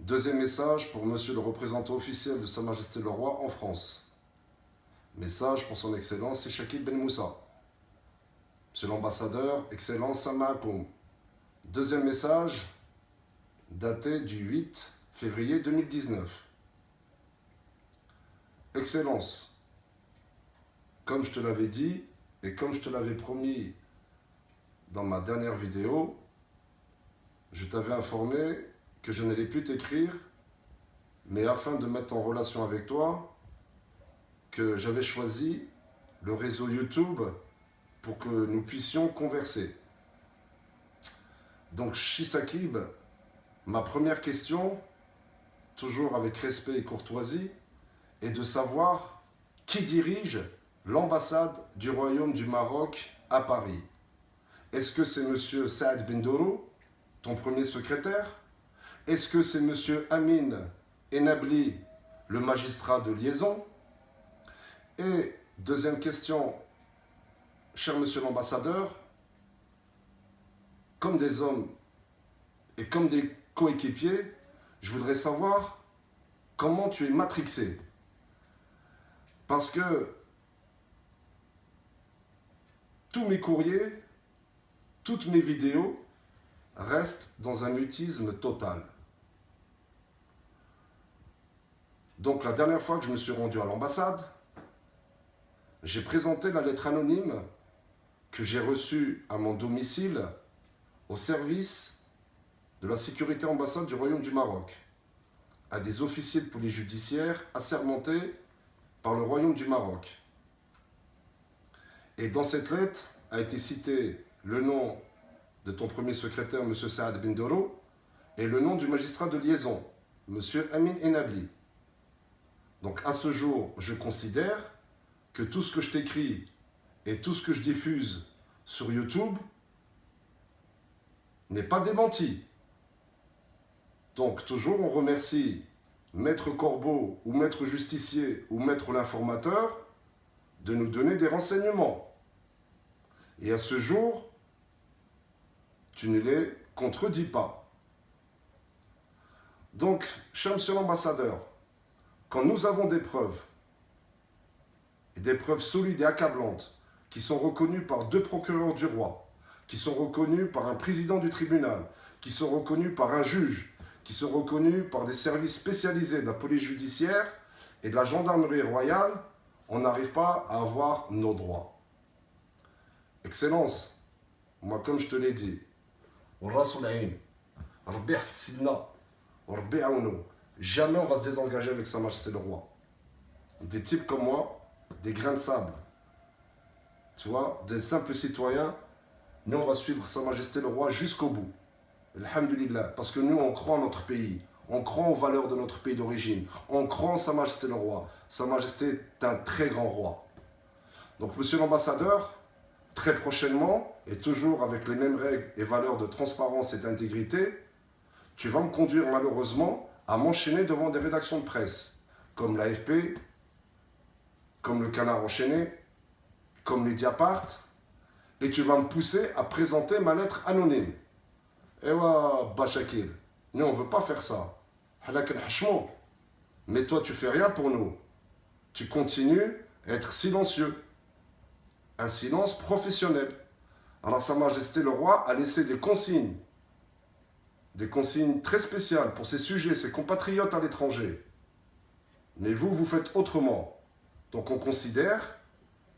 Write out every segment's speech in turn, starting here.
Deuxième message pour monsieur le représentant officiel de Sa Majesté le Roi en France. Message pour son Excellence Shakib Ben Moussa. Monsieur l'ambassadeur, Excellence Samakoum. Deuxième message, daté du 8 février 2019. Excellence, comme je te l'avais dit et comme je te l'avais promis dans ma dernière vidéo, je t'avais informé que je n'allais plus t'écrire, mais afin de mettre en relation avec toi, que j'avais choisi le réseau YouTube pour que nous puissions converser. Donc, Shisakib, ma première question, toujours avec respect et courtoisie, est de savoir qui dirige l'ambassade du Royaume du Maroc à Paris. Est-ce que c'est M. Saad Bindoro, ton premier secrétaire? Est-ce que c'est M. Amin Enabli, le magistrat de liaison? Et deuxième question, cher monsieur l'ambassadeur, comme des hommes et comme des coéquipiers, je voudrais savoir comment tu es matrixé. Parce que tous mes courriers, toutes mes vidéos restent dans un mutisme total. Donc la dernière fois que je me suis rendu à l'ambassade, j'ai présenté la lettre anonyme que j'ai reçue à mon domicile au service de la sécurité ambassade du Royaume du Maroc, à des officiers de police judiciaire assermentés par le Royaume du Maroc. Et dans cette lettre a été cité le nom de ton premier secrétaire, M. Saad Bindoro, et le nom du magistrat de liaison, M. Amin Enabli. Donc à ce jour, je considère que tout ce que je t'écris et tout ce que je diffuse sur YouTube n'est pas démenti. Donc toujours on remercie Maître Corbeau ou Maître Justicier ou Maître l'Informateur de nous donner des renseignements. Et à ce jour, tu ne les contredis pas. Donc, cher monsieur l'ambassadeur, quand nous avons des preuves, et des preuves solides et accablantes, qui sont reconnues par 2 procureurs du roi, qui sont reconnues par un président du tribunal, qui sont reconnues par un juge, qui sont reconnues par des services spécialisés de la police judiciaire et de la gendarmerie royale, on n'arrive pas à avoir nos droits. Excellence, moi comme je te l'ai dit, jamais on va se désengager avec Sa Majesté le Roi. Des types comme moi, des grains de sable, tu vois, des simples citoyens, nous on va suivre Sa Majesté le Roi jusqu'au bout. Alhamdulillah, parce que nous on croit en notre pays, on croit aux valeurs de notre pays d'origine, on croit en Sa Majesté le Roi. Sa Majesté est un très grand roi. Donc monsieur l'ambassadeur, très prochainement, et toujours avec les mêmes règles et valeurs de transparence et d'intégrité, tu vas me conduire malheureusement à m'enchaîner devant des rédactions de presse, comme l'AFP, comme le Canard enchaîné, comme les Mediapart, et tu vas me pousser à présenter ma lettre anonyme. Eh ouais, Bachakil, nous on ne veut pas faire ça. Mais toi tu fais rien pour nous. Tu continues à être silencieux. Un silence professionnel. Alors Sa Majesté le Roi a laissé des consignes très spéciales pour ses sujets, ses compatriotes à l'étranger. Mais vous, vous faites autrement. Donc on considère,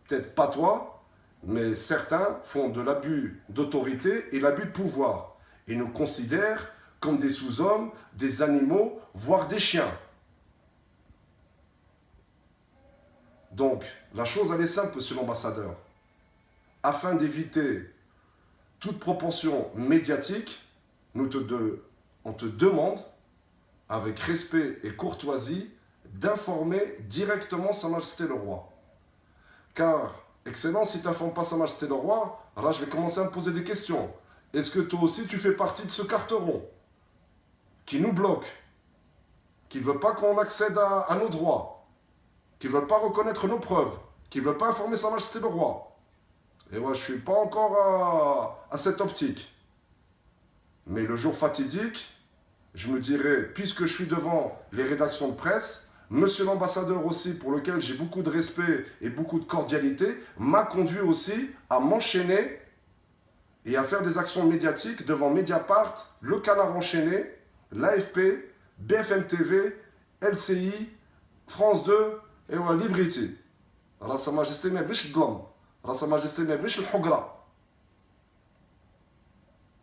peut-être pas toi, mais certains font de l'abus d'autorité et l'abus de pouvoir. Et nous considèrent comme des sous-hommes, des animaux, voire des chiens. Donc, la chose elle est simple, monsieur l'ambassadeur. Afin d'éviter toute propension médiatique, on te demande, avec respect et courtoisie, d'informer directement Sa Majesté le Roi. Car, Excellence, si tu n'informes pas Sa Majesté le Roi, alors là je vais commencer à me poser des questions. Est-ce que toi aussi tu fais partie de ce carteron qui nous bloque, qui ne veut pas qu'on accède à nos droits, qui ne veut pas reconnaître nos preuves, qui ne veut pas informer Sa Majesté le Roi? Et moi, je ne suis pas encore à cette optique. Mais le jour fatidique, je me dirais, puisque je suis devant les rédactions de presse, monsieur l'ambassadeur aussi, pour lequel j'ai beaucoup de respect et beaucoup de cordialité, m'a conduit aussi à m'enchaîner et à faire des actions médiatiques devant Mediapart, Le Canard enchaîné, l'AFP, BFM TV, LCI, France 2 et Liberty. Alors Sa Majesté ما يبغيش الظلم. Alors Sa Majesté ما يبغيش الحقرة.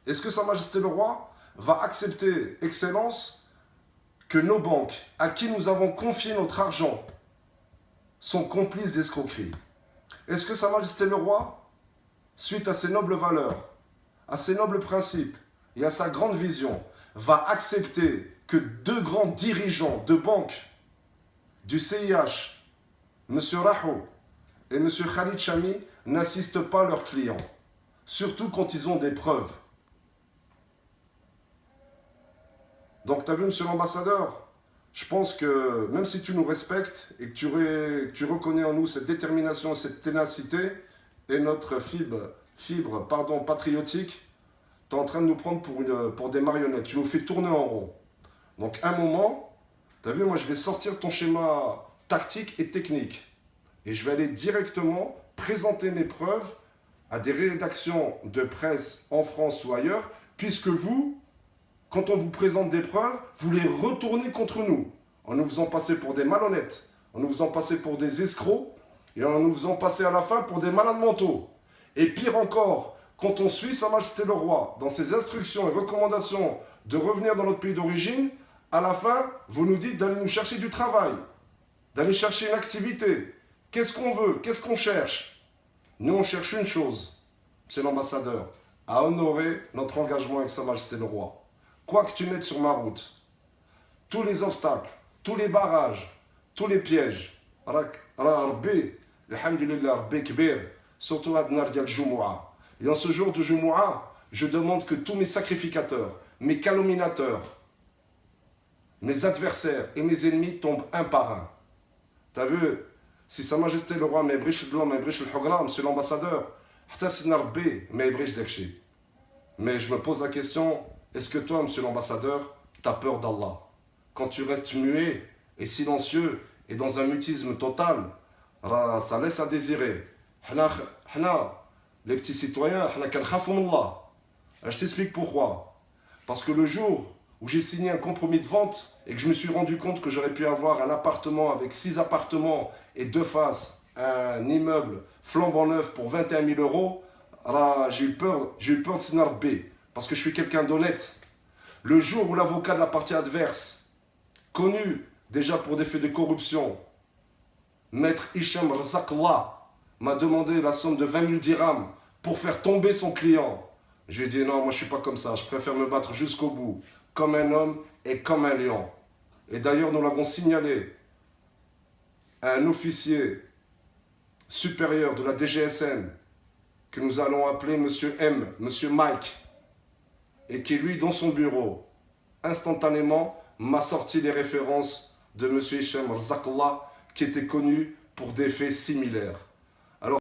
Est-ce que Sa Majesté le Roi va accepter, Excellence, que nos banques, à qui nous avons confié notre argent, sont complices d'escroquerie? Est-ce que Sa Majesté le Roi, suite à ses nobles valeurs, à ses nobles principes et à sa grande vision, va accepter que deux grands dirigeants de banques du CIH, M. Rahou et M. Khalid Chami, n'assistent pas leurs clients, surtout quand ils ont des preuves? Donc, tu as vu, monsieur l'ambassadeur, je pense que même si tu nous respectes et que tu reconnais en nous cette détermination, cette ténacité et notre fibre patriotique, tu es en train de nous prendre pour des marionnettes. Tu nous fais tourner en rond. Donc, un moment, tu as vu, moi, je vais sortir ton schéma tactique et technique. Et je vais aller directement présenter mes preuves à des rédactions de presse en France ou ailleurs, puisque vous, quand on vous présente des preuves, vous les retournez contre nous, en nous faisant passer pour des malhonnêtes, en nous faisant passer pour des escrocs, et en nous faisant passer à la fin pour des malades mentaux. Et pire encore, quand on suit Sa Majesté le Roi dans ses instructions et recommandations de revenir dans notre pays d'origine, à la fin, vous nous dites d'aller nous chercher du travail, d'aller chercher une activité. Qu'est-ce qu'on veut? Qu'est-ce qu'on cherche? Nous, on cherche une chose, c'est l'ambassadeur, à honorer notre engagement avec Sa Majesté le Roi. Quoi que tu mettes sur ma route, tous les obstacles, tous les barrages, tous les pièges, surtout à Dnardia al-Jumu'ah. Et en ce jour de Jumu'ah, je demande que tous mes sacrificateurs, mes calomniateurs, mes adversaires et mes ennemis tombent un par un. T'as vu, si Sa Majesté le Roi m'ébriche de l'homme, m'ébriche le Hugra, monsieur l'ambassadeur, mais je me pose la question, est-ce que toi, monsieur l'ambassadeur, t'as peur d'Allah? Quand tu restes muet et silencieux et dans un mutisme total, ça laisse à désirer. Les petits citoyens, je t'explique pourquoi. Parce que le jour où j'ai signé un compromis de vente et que je me suis rendu compte que j'aurais pu avoir un appartement avec 6 appartements et 2 faces, un immeuble flambant neuf pour 21 000 euros, j'ai eu peur de Sinar B. Parce que je suis quelqu'un d'honnête. Le jour où l'avocat de la partie adverse, connu déjà pour des faits de corruption, Maître Hicham Razaklah, m'a demandé la somme de 20 000 dirhams pour faire tomber son client. Je lui ai dit non, moi je ne suis pas comme ça, je préfère me battre jusqu'au bout, comme un homme et comme un lion. Et d'ailleurs, nous l'avons signalé à un officier supérieur de la DGSN, que nous allons appeler Monsieur M, Monsieur Mike, et qui, lui, dans son bureau, instantanément, m'a sorti les références de M. Hicham Razaklah, qui était connu pour des faits similaires.